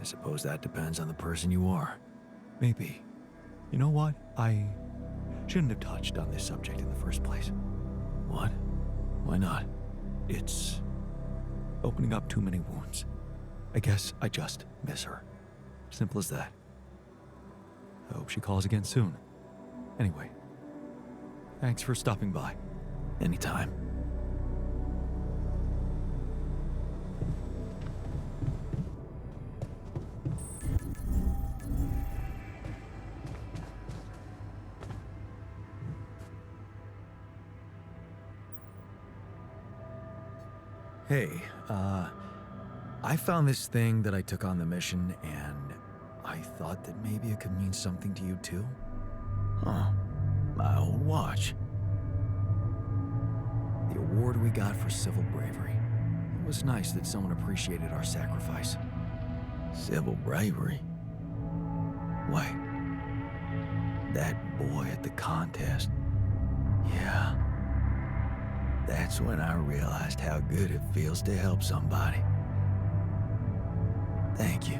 I suppose that depends on the person you are. Maybe. You know what? I shouldn't have touched on this subject in the first place. What? Why not? It's opening up too many wounds. I guess I just miss her. Simple as that. I hope she calls again soon. Anyway, thanks for stopping by. Anytime. Hey, I found this thing that I took on the mission, and I thought that maybe it could mean something to you too. Huh. My old watch. The award we got for civil bravery. It was nice that someone appreciated our sacrifice. Civil bravery? Why? That boy at the contest. Yeah. That's when I realized how good it feels to help somebody. Thank you.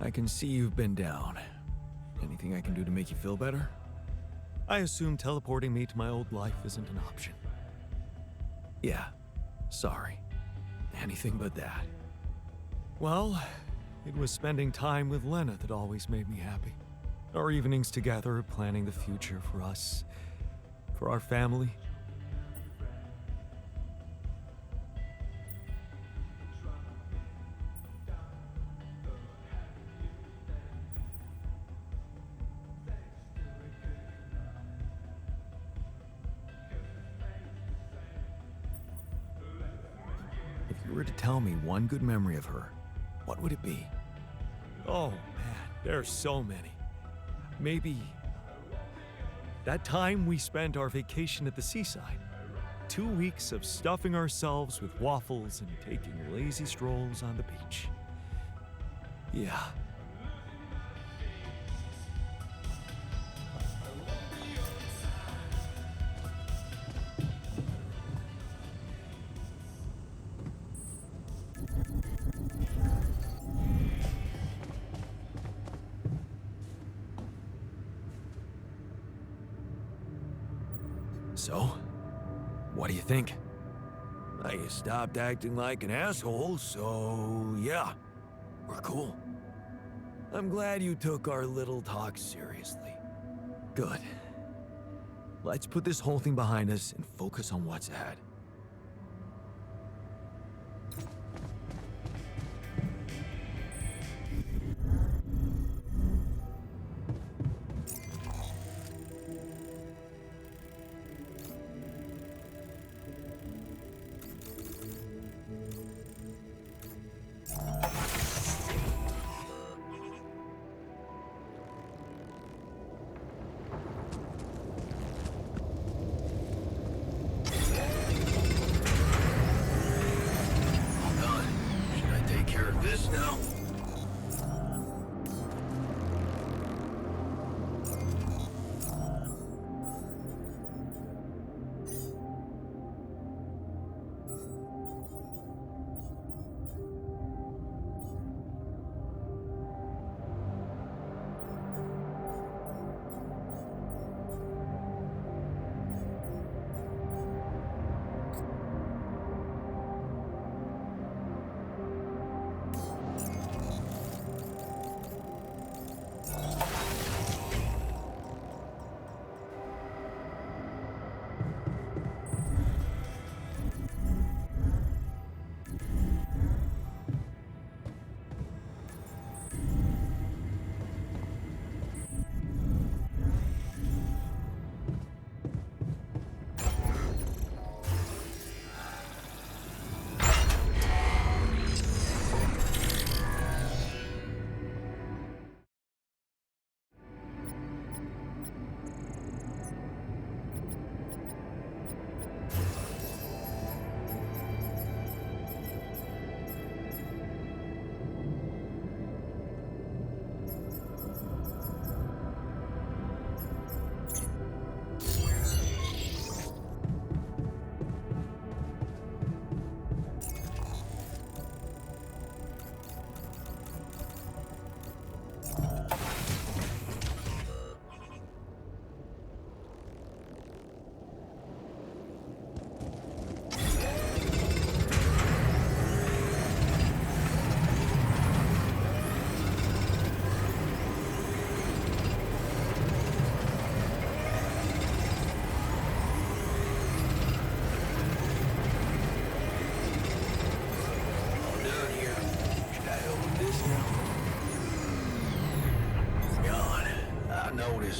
I can see you've been down. Anything I can do to make you feel better? I assume teleporting me to my old life isn't an option. Yeah, sorry. Anything but that. Well, it was spending time with Lena that always made me happy. Our evenings together, planning the future for us, for our family. If you were to tell me one good memory of her, what would it be? Oh man, there's so many. Maybe that time we spent our vacation at the seaside. 2 weeks of stuffing ourselves with waffles and taking lazy strolls on the beach. Yeah. So, what do you think? You stopped acting like an asshole, so yeah, we're cool. I'm glad you took our little talk seriously. Good. Let's put this whole thing behind us and focus on what's ahead. This now?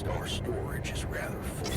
Our storage is rather full.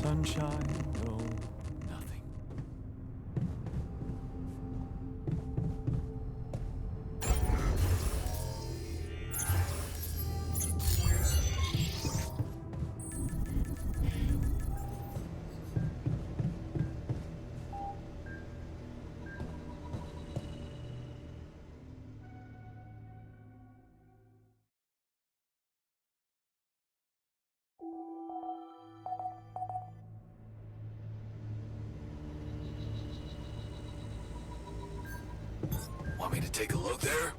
sunshine, no nothing. Want me to take a look there?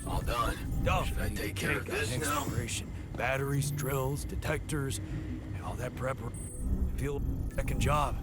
All done. Should I take care of this now? Exploration. Batteries, drills, detectors, and all that prep. Feel second job.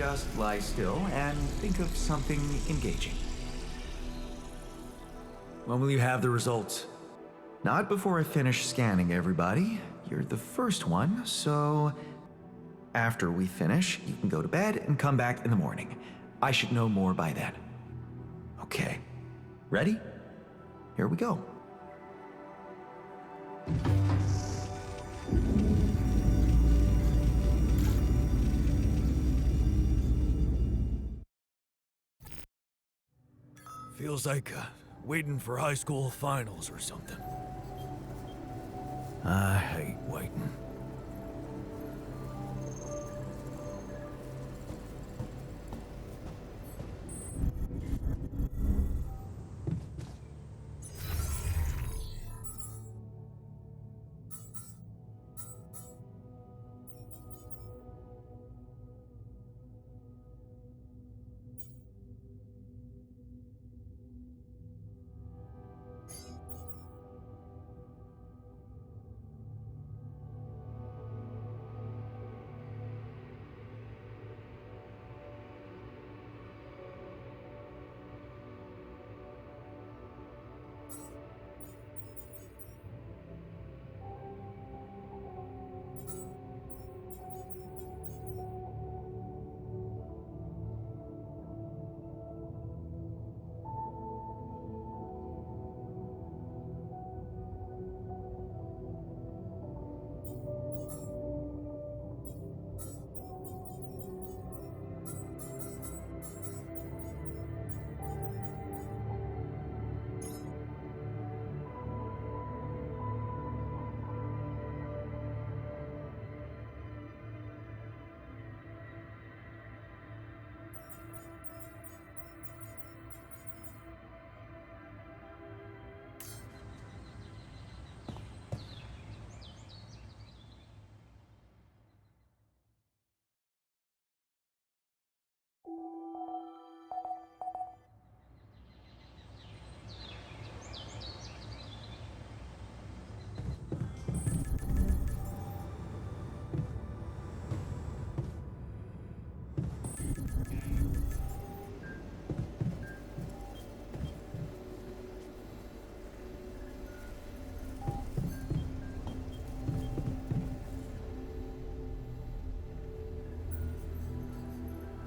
just lie still and think of something engaging. When will you have the results? Not before I finish scanning everybody. You're the first one, so after we finish, you can go to bed and come back in the morning. I should know more by then. Okay. Ready? Here we go. Feels like waiting for high school finals or something. I hate waiting.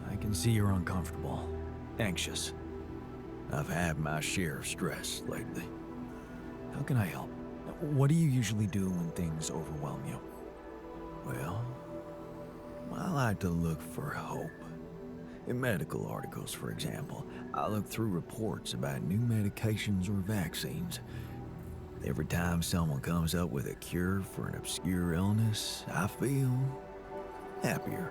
I can see you're uncomfortable, anxious. I've had my share of stress lately. How can I help? What do you usually do when things overwhelm you? Well, I like to look for hope. In medical articles, for example, I look through reports about new medications or vaccines. Every time someone comes up with a cure for an obscure illness, I feel happier.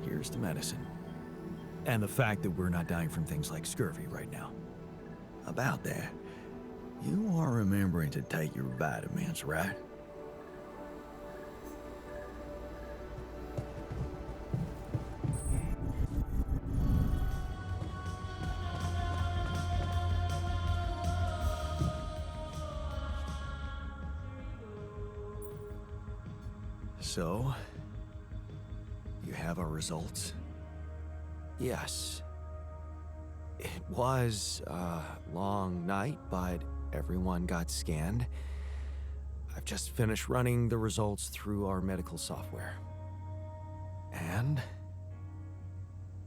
Here's the medicine. And the fact that we're not dying from things like scurvy right now. About that, you are remembering to take your vitamins, right? So, you have our results? Yes. It was a long night, but everyone got scanned. I've just finished running the results through our medical software. And,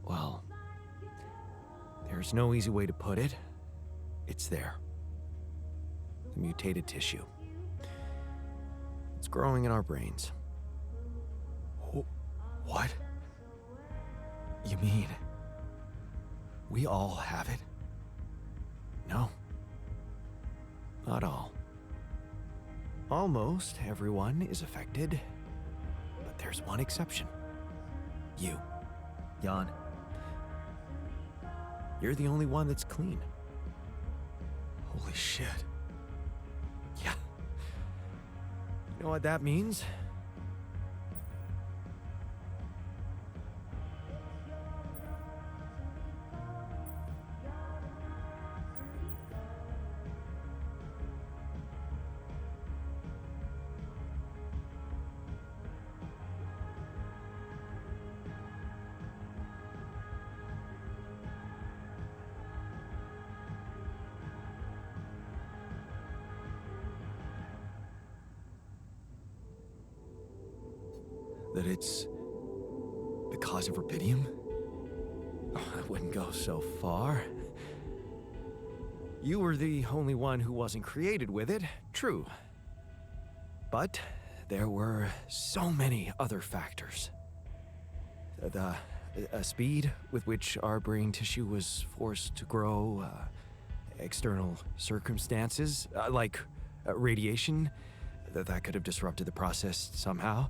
well, there's no easy way to put it. It's there. The mutated tissue. It's growing in our brains. What? You mean we all have it? No. Not all. Almost everyone is affected, but there's one exception. You, Jan. You're the only one that's clean. Holy shit. Yeah. You know what that means? That it's because of rubidium? Oh, I wouldn't go so far. You were the only one who wasn't created with it, true. But there were so many other factors. The speed with which our brain tissue was forced to grow, external circumstances, like radiation, that could have disrupted the process somehow.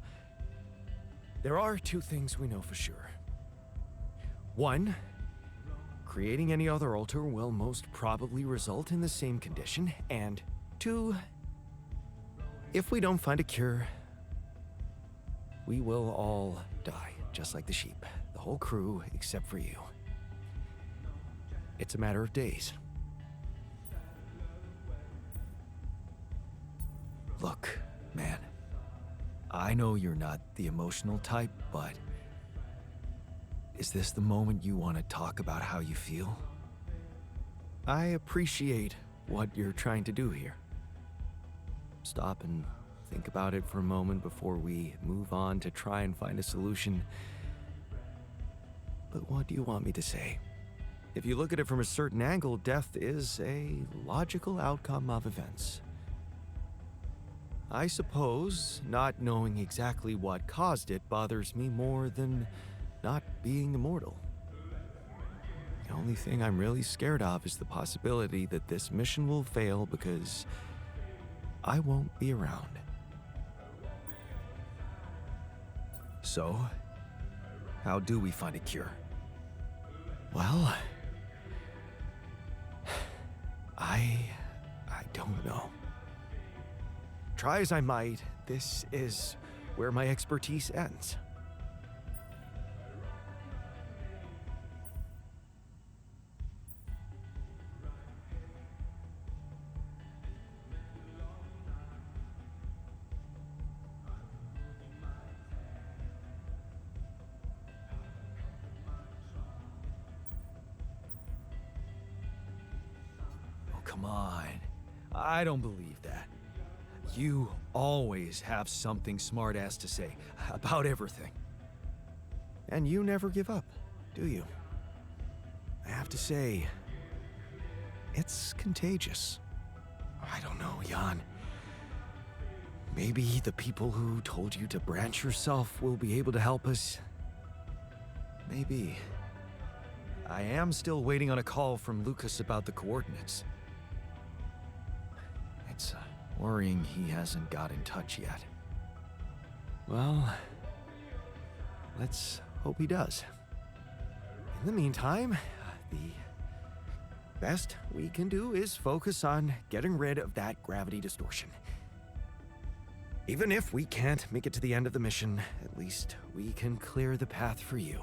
There are two things we know for sure. One, creating any other altar will most probably result in the same condition. And two, if we don't find a cure, we will all die, just like the sheep. The whole crew, except for you. It's a matter of days. Look, man. I know you're not the emotional type, but is this the moment you want to talk about how you feel? I appreciate what you're trying to do here. Stop and think about it for a moment before we move on to try and find a solution. But what do you want me to say? If you look at it from a certain angle, death is a logical outcome of events. I suppose not knowing exactly what caused it bothers me more than not being immortal. The only thing I'm really scared of is the possibility that this mission will fail because I won't be around. So, how do we find a cure? Well, I don't know. Try as I might, this is where my expertise ends. Oh, come on. I don't believe that. You always have something smart-ass to say about everything. And you never give up, do you? I have to say, it's contagious. I don't know, Jan. Maybe the people who told you to branch yourself will be able to help us. Maybe. I am still waiting on a call from Lucas about the coordinates. It's worrying he hasn't got in touch yet. Well, let's hope he does. In the meantime, the best we can do is focus on getting rid of that gravity distortion. Even if we can't make it to the end of the mission, at least we can clear the path for you.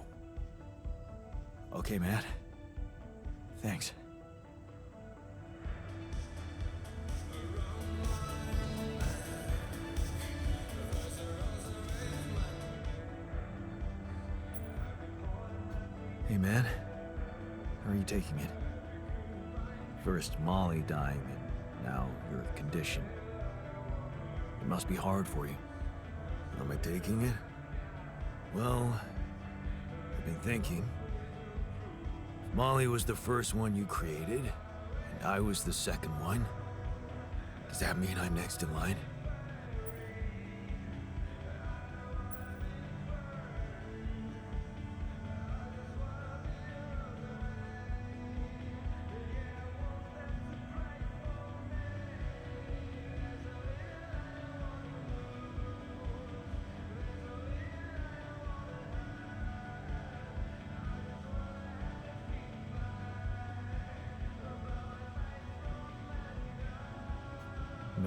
Okay, Matt. Thanks. Hey, man. How are you taking it? First Molly dying, and now your condition. It must be hard for you. How am I taking it? Well, I've been thinking. If Molly was the first one you created, and I was the second one, does that mean I'm next in line?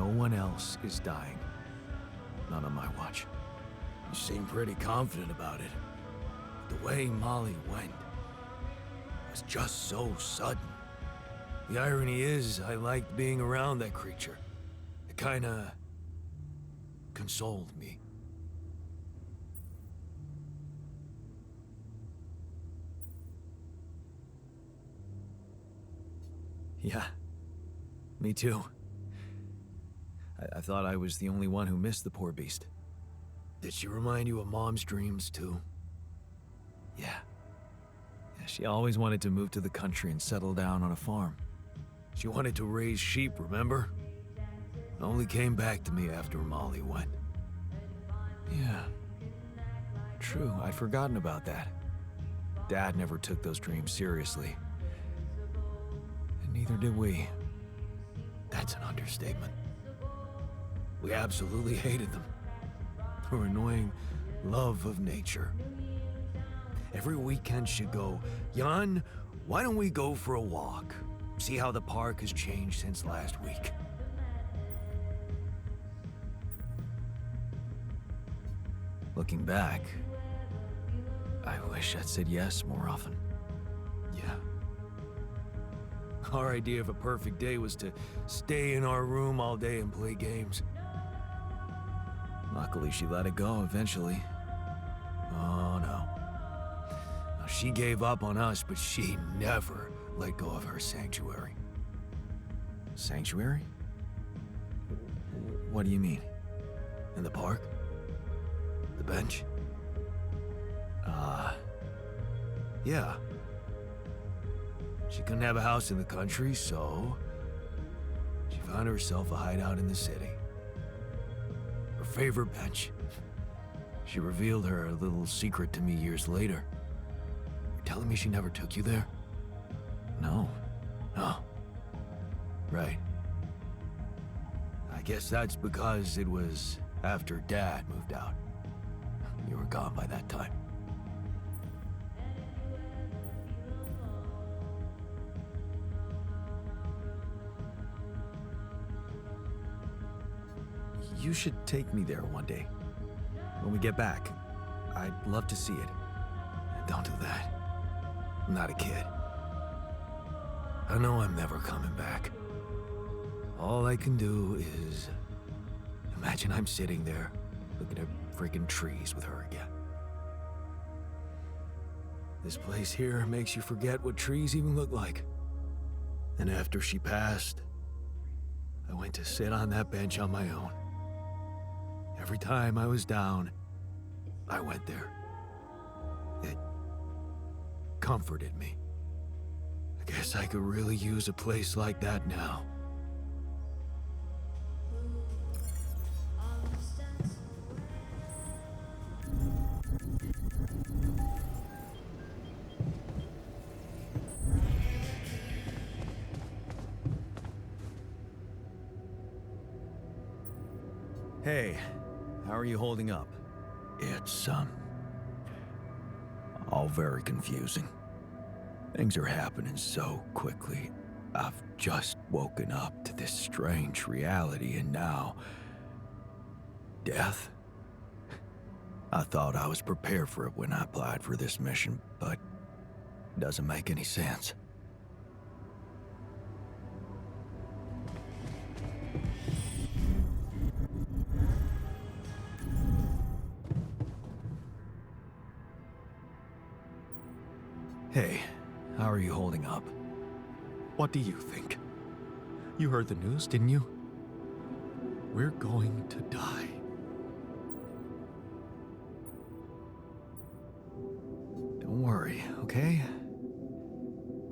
no one else is dying. Not on my watch. You seem pretty confident about it. The way Molly went was just so sudden. The irony is, I liked being around that creature. It kinda consoled me. Yeah, me too. I thought I was the only one who missed the poor beast. Did she remind you of Mom's dreams too? Yeah. She always wanted to move to the country and settle down on a farm. She wanted to raise sheep, remember? It only came back to me after Molly went. Yeah. True, I'd forgotten about that. Dad never took those dreams seriously. And neither did we. That's an understatement. We absolutely hated them. Her annoying love of nature. Every weekend she'd go, "Jan, why don't we go for a walk? See how the park has changed since last week." Looking back, I wish I'd said yes more often. Yeah. Our idea of a perfect day was to stay in our room all day and play games. Luckily, she let it go eventually. Oh no. Now, she gave up on us, but she never let go of her sanctuary. Sanctuary? What do you mean? In the park? The bench? Yeah. She couldn't have a house in the country, so she found herself a hideout in the city. Her favorite bench. She revealed her little secret to me years later. You're telling me she never took you there? No. No. Right. I guess that's because it was after Dad moved out. You were gone by that time. You should take me there one day. When we get back, I'd love to see it. Don't do that. I'm not a kid. I know I'm never coming back. All I can do is imagine I'm sitting there looking at freaking trees with her again. This place here makes you forget what trees even look like. And after she passed, I went to sit on that bench on my own. Every time I was down, I went there. It comforted me. I guess I could really use a place like that now. Hey, how are you holding up? It's, all very confusing. Things are happening so quickly. I've just woken up to this strange reality, and now... death? I thought I was prepared for it when I applied for this mission, but it doesn't make any sense. Hey, how are you holding up? What do you think? You heard the news, didn't you? We're going to die. Don't worry, okay?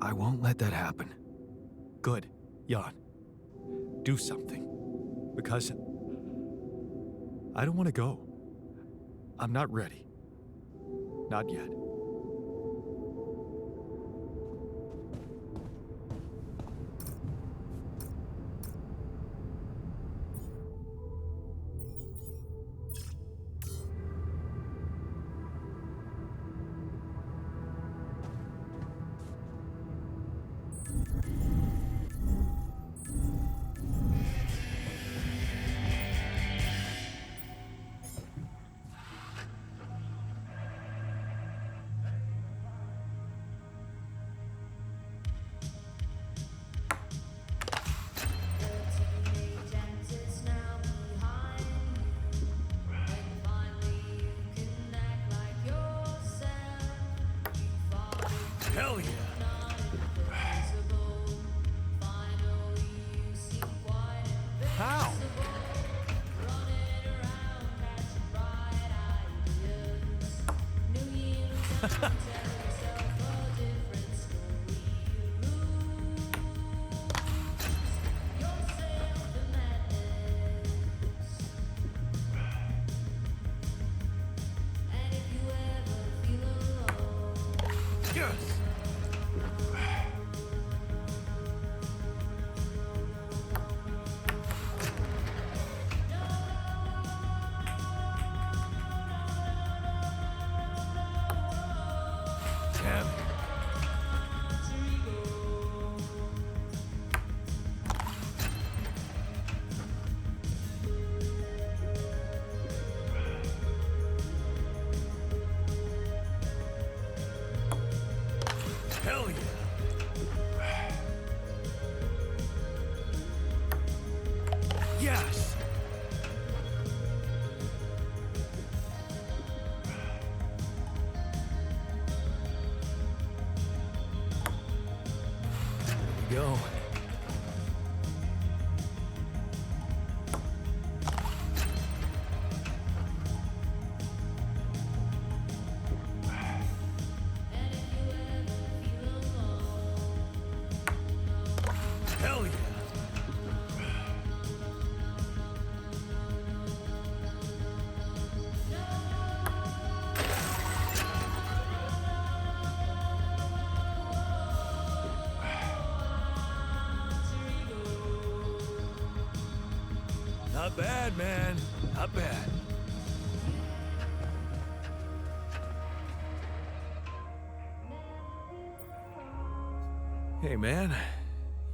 I won't let that happen. Good, Jan. Do something. Because I don't want to go. I'm not ready. Not yet. Hell yeah! How? Yes! Damn. Hell yeah! Yes! Here we go. Hell yeah! Not bad, man. Not bad. Hey, man.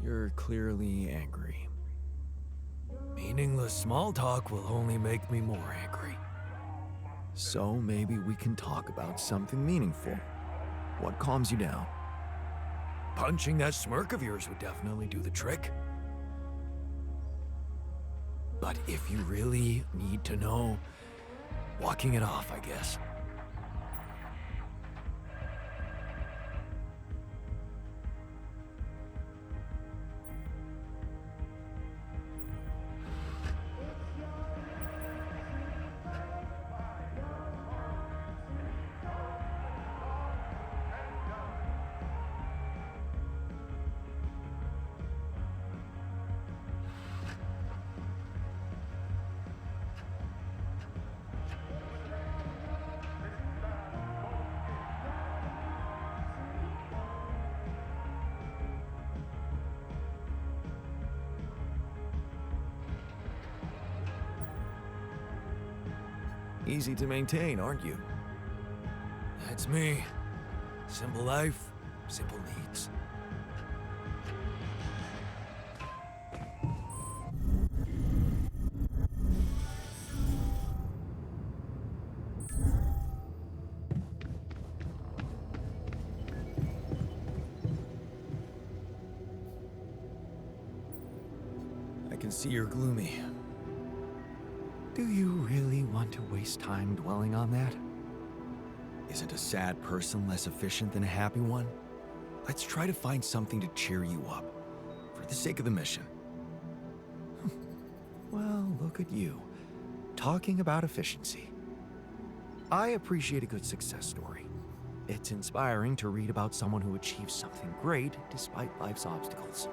You're clearly angry. Meaningless small talk will only make me more angry. So maybe we can talk about something meaningful. What calms you down? Punching that smirk of yours would definitely do the trick. But if you really need to know, walking it off, I guess. Easy to maintain, aren't you? That's me. Simple life, simple needs. I can see you're gloomy. Do you really want to waste time dwelling on that? Isn't a sad person less efficient than a happy one? Let's try to find something to cheer you up, for the sake of the mission. Well, look at you, talking about efficiency. I appreciate a good success story. It's inspiring to read about someone who achieves something great despite life's obstacles.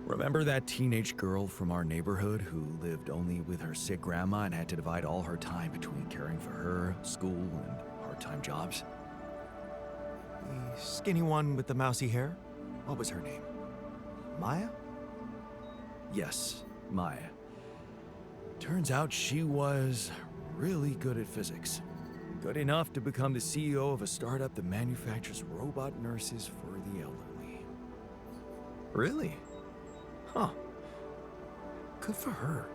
Remember that teenage girl from our neighborhood who lived only with her sick grandma and had to divide all her time between caring for her, school, and part-time jobs? The skinny one with the mousy hair? What was her name? Maya? Yes, Maya. Turns out she was really good at physics. Good enough to become the CEO of a startup that manufactures robot nurses for the elderly. Really? Huh. Good for her.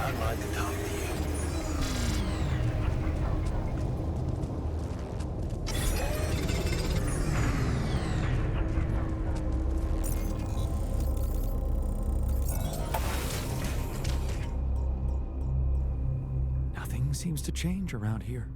I'd like to talk to you. Nothing seems to change around here.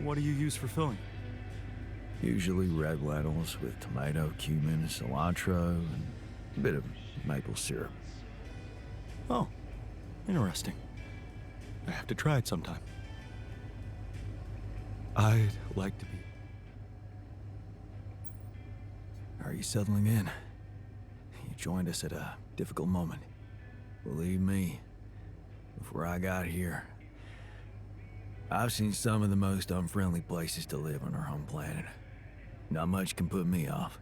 What do you use for filling? Usually red lentils with tomato, cumin, cilantro, and a bit of maple syrup. Oh, interesting. I have to try it sometime. I'd like to be... Are you settling in? You joined us at a difficult moment. Believe me, before I got here, I've seen some of the most unfriendly places to live on our home planet. Not much can put me off.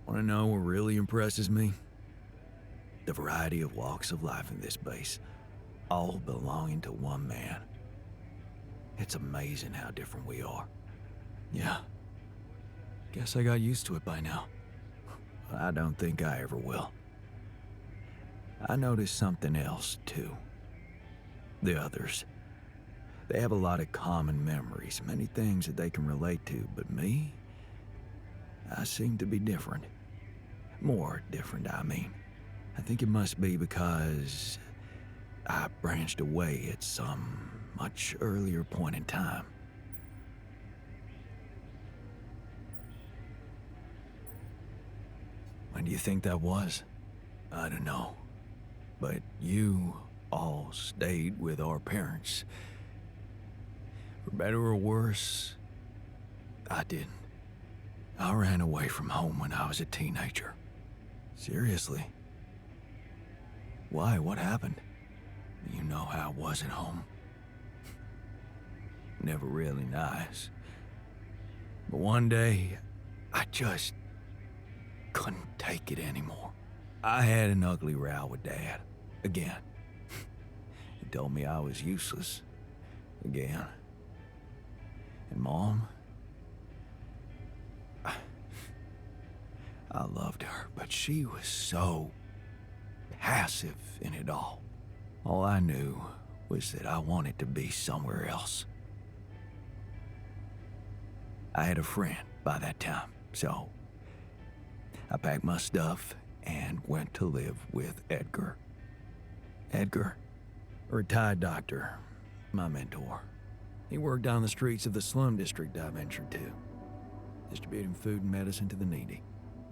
Want to know what really impresses me? The variety of walks of life in this base, all belonging to one man. It's amazing how different we are. Yeah. Guess I got used to it by now. I don't think I ever will. I noticed something else, too. The others. They have a lot of common memories, many things that they can relate to, but me? I seem to be different. More different, I mean. I think it must be because I branched away at some much earlier point in time. When do you think that was? I don't know. But you all stayed with our parents. For better or worse, I didn't. I ran away from home when I was a teenager. Seriously. Why? What happened? You know how it was at home. Never really nice. But one day, I just couldn't take it anymore. I had an ugly row with Dad. Again. He told me I was useless. Again. And Mom? I loved her, but she was so passive in it all. All I knew was that I wanted to be somewhere else. I had a friend by that time, so I packed my stuff and went to live with Edgar. Edgar, a retired doctor, my mentor. He worked down the streets of the slum district I ventured to, distributing food and medicine to the needy.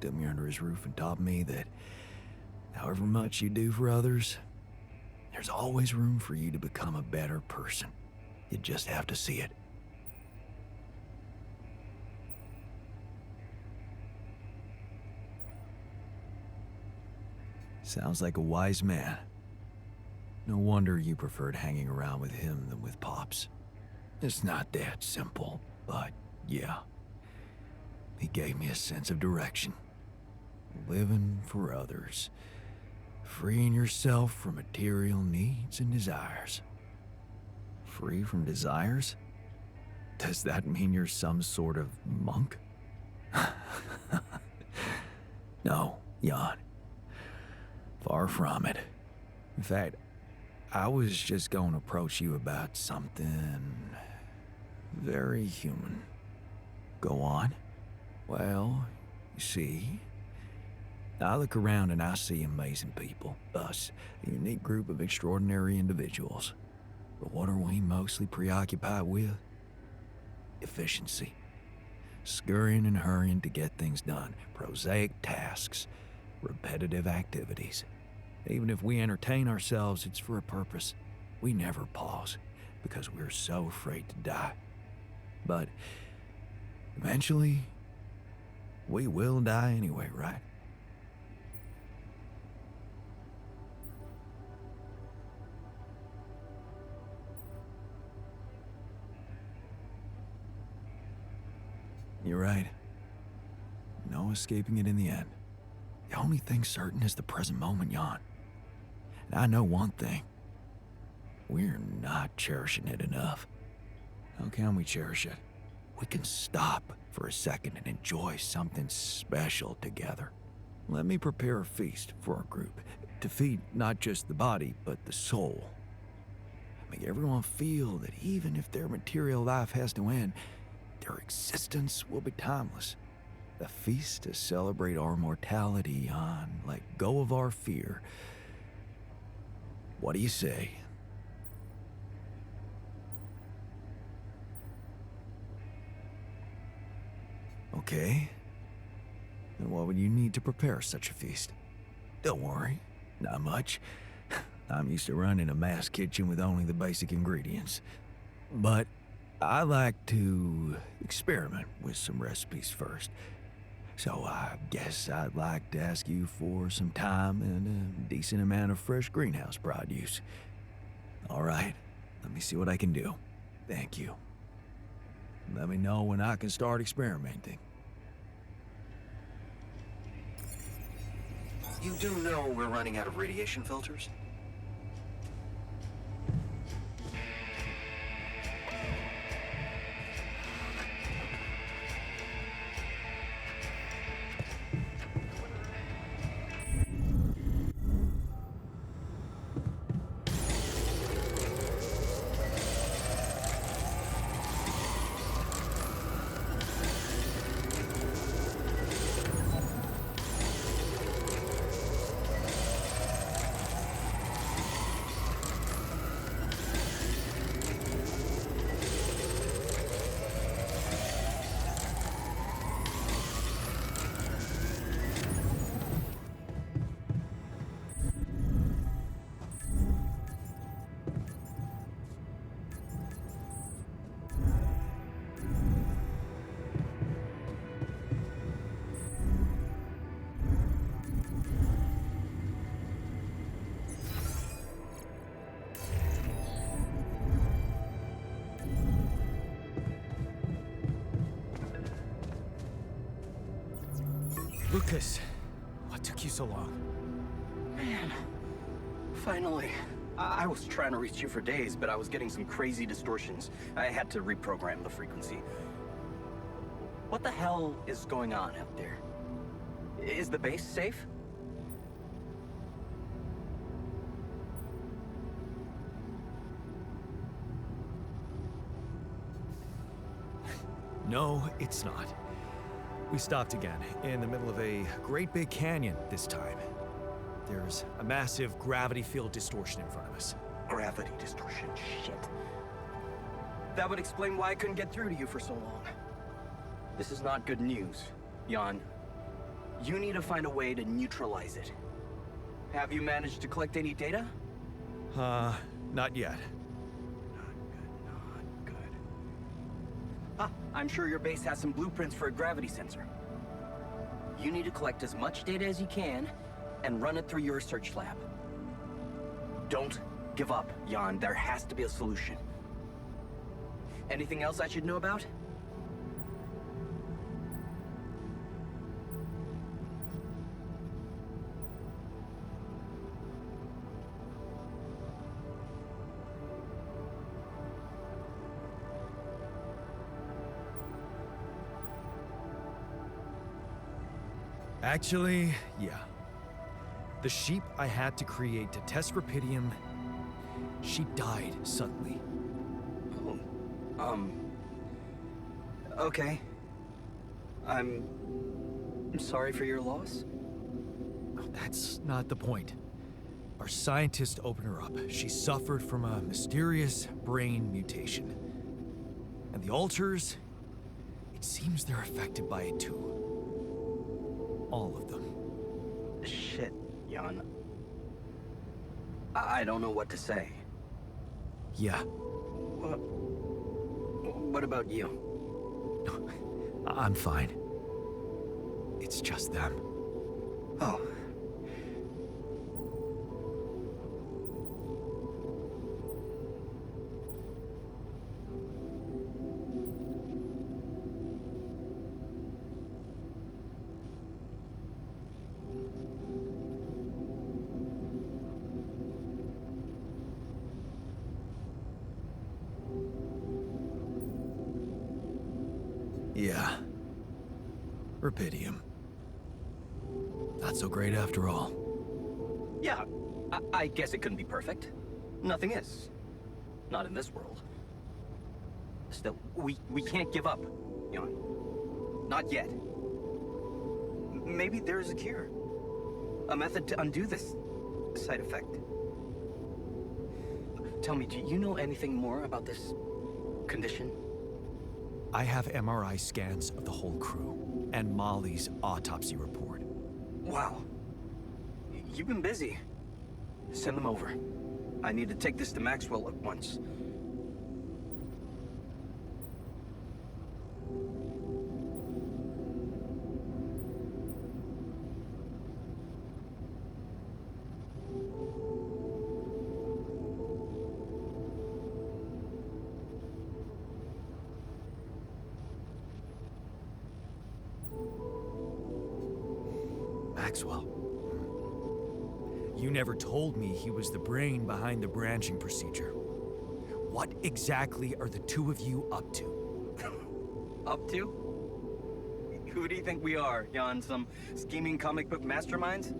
Took me under his roof and taught me that however much you do for others, there's always room for you to become a better person. You just have to see it. Sounds like a wise man. No wonder you preferred hanging around with him than with Pops. It's not that simple, but yeah. He gave me a sense of direction. Living for others. Freeing yourself from material needs and desires. Free from desires? Does that mean you're some sort of monk? No, Jan. Far from it. In fact, I was just going to approach you about something very human. Go on. Well, you see, I look around and I see amazing people, us, a unique group of extraordinary individuals. But what are we mostly preoccupied with? Efficiency. Scurrying and hurrying to get things done, prosaic tasks, repetitive activities. Even if we entertain ourselves, it's for a purpose. We never pause because we're so afraid to die. But eventually, we will die anyway, right? You're right. No escaping it in the end. The only thing certain is the present moment, Jan. And I know one thing. We're not cherishing it enough. How can we cherish it? We can stop for a second and enjoy something special together. Let me prepare a feast for our group to feed not just the body, but the soul. Make everyone feel that even if their material life has to end, their existence will be timeless. A feast to celebrate our mortality, Jan. Let go of our fear. What do you say? Okay. Then what would you need to prepare such a feast? Don't worry, not much. I'm used to running a mass kitchen with only the basic ingredients. But I like to experiment with some recipes first. So I guess I'd like to ask you for some time and a decent amount of fresh greenhouse produce. All right, let me see what I can do. Thank you. Let me know when I can start experimenting. You do know we're running out of radiation filters? Lucas, what took you so long? Man, finally. I was trying to reach you for days, but I was getting some crazy distortions. I had to reprogram the frequency. What the hell is going on out there? Is the base safe? No, it's not. We stopped again, in the middle of a great big canyon this time. There's a massive gravity field distortion in front of us. Gravity distortion, shit. That would explain why I couldn't get through to you for so long. This is not good news, Jan. You need to find a way to neutralize it. Have you managed to collect any data? Not yet. Not good. I'm sure your base has some blueprints for a gravity sensor. You need to collect as much data as you can, and run it through your research lab. Don't give up, Jan. There has to be a solution. Anything else I should know about? Actually, yeah. The sheep I had to create to test Rapidium, she died suddenly. Oh, okay. I'm sorry for your loss. That's not the point. Our scientists opened her up. She suffered from a mysterious brain mutation. And the alters, it seems they're affected by it too. All of them. Shit, Jan. I don't know what to say. Yeah. What about you? I'm fine. It's just them. Oh. Yeah. Rapidium. Not so great after all. Yeah, I guess it couldn't be perfect. Nothing is. Not in this world. Still, we can't give up, Jan. Not yet. Maybe there's a cure. A method to undo this side effect. Tell me, do you know anything more about this condition? I have MRI scans of the whole crew and Molly's autopsy report. Wow. You've been busy. Send them over. I need to take this to Maxwell at once. Maxwell. You never told me he was the brain behind the branching procedure. What exactly are the two of you up to? Up to? Who do you think we are, Jan? Some scheming comic book masterminds?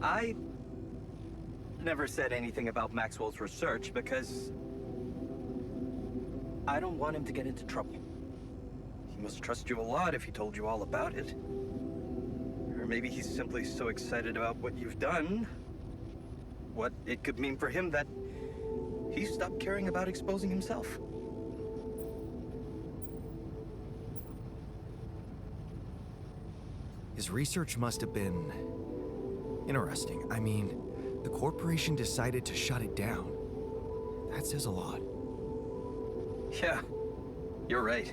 I never said anything about Maxwell's research because I don't want him to get into trouble. He must trust you a lot if he told you all about it. Or maybe he's simply so excited about what you've done, what it could mean for him, that he stopped caring about exposing himself. His research must have been interesting. I mean, the corporation decided to shut it down. That says a lot. Yeah, you're right.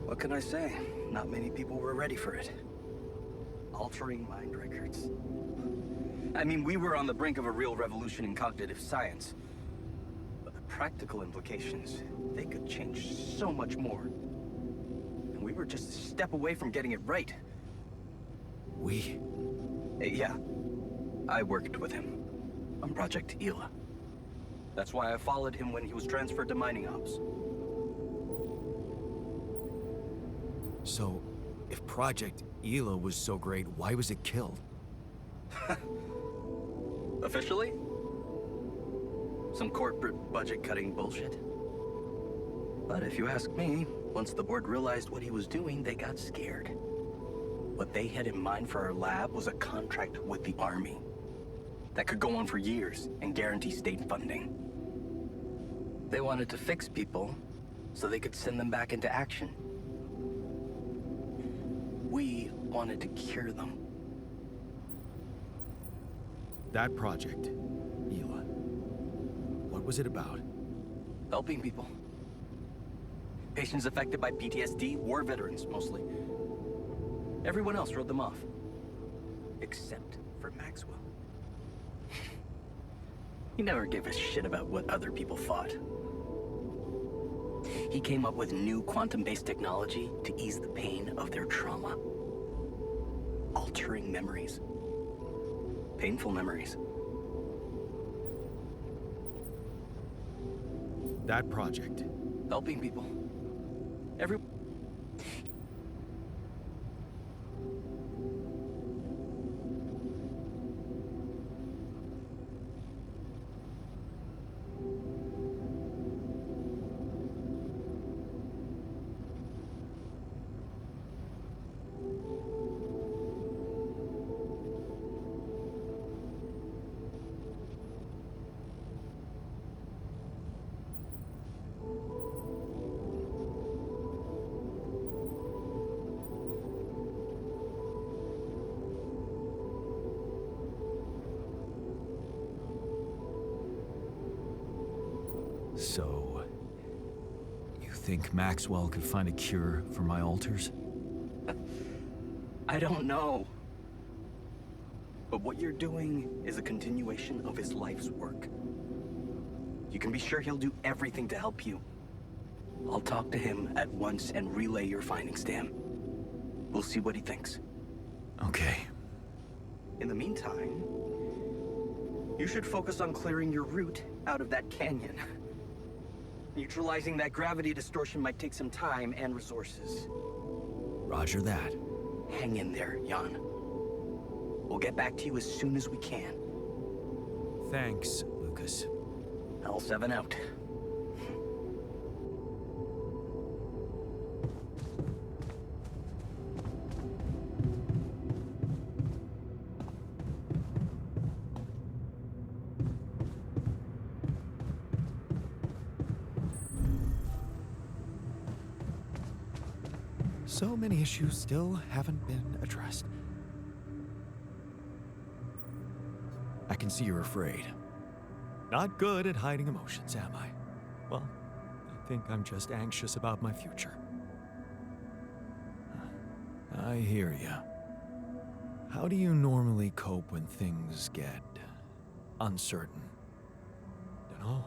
What can I say? Not many people were ready for it. Altering mind records. I mean, we were on the brink of a real revolution in cognitive science. But the practical implications, they could change so much more. And we were just a step away from getting it right. We? Yeah. I worked with him on Project Ela. That's why I followed him when he was transferred to mining ops. So, if Project Ela was so great, why was it killed? Officially? Some corporate budget-cutting bullshit. But if you ask me, once the board realized what he was doing, they got scared. What they had in mind for our lab was a contract with the Army that could go on for years and guarantee state funding. They wanted to fix people so they could send them back into action. We wanted to cure them. That project, Ela. What was it about? Helping people. Patients affected by PTSD, war veterans mostly. Everyone else wrote them off. Except for Maxwell. He never gave a shit about what other people thought. He came up with new quantum-based technology to ease the pain of their trauma. Altering memories. Painful memories. That project. Helping people. Every... So, you think Maxwell could find a cure for my alters? I don't know. But what you're doing is a continuation of his life's work. You can be sure he'll do everything to help you. I'll talk to him at once and relay your findings to him. We'll see what he thinks. Okay. In the meantime, you should focus on clearing your route out of that canyon. Neutralizing that gravity distortion might take some time and resources. Roger that. Hang in there, Jan. We'll get back to you as soon as we can. Thanks, Lucas. L7 out. So many issues still haven't been addressed. I can see you're afraid. Not good at hiding emotions, am I? Well, I think I'm just anxious about my future. I hear ya. How do you normally cope when things get uncertain? Dunno.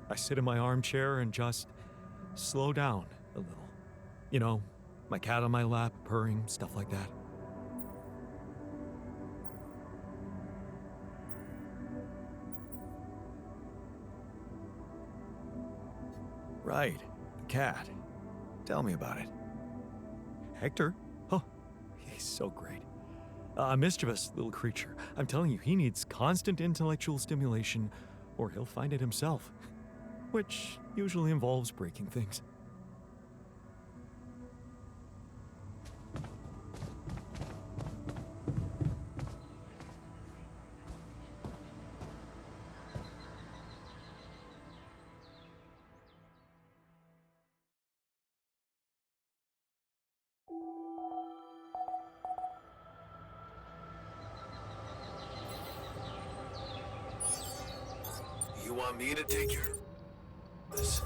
I sit in my armchair and just slow down a little. You know, my cat on my lap, purring, stuff like that. Right, the cat. Tell me about it. Hector? Oh, he's so great. A mischievous little creature. I'm telling you, he needs constant intellectual stimulation, or he'll find it himself. Which usually involves breaking things. You want me to take care of this?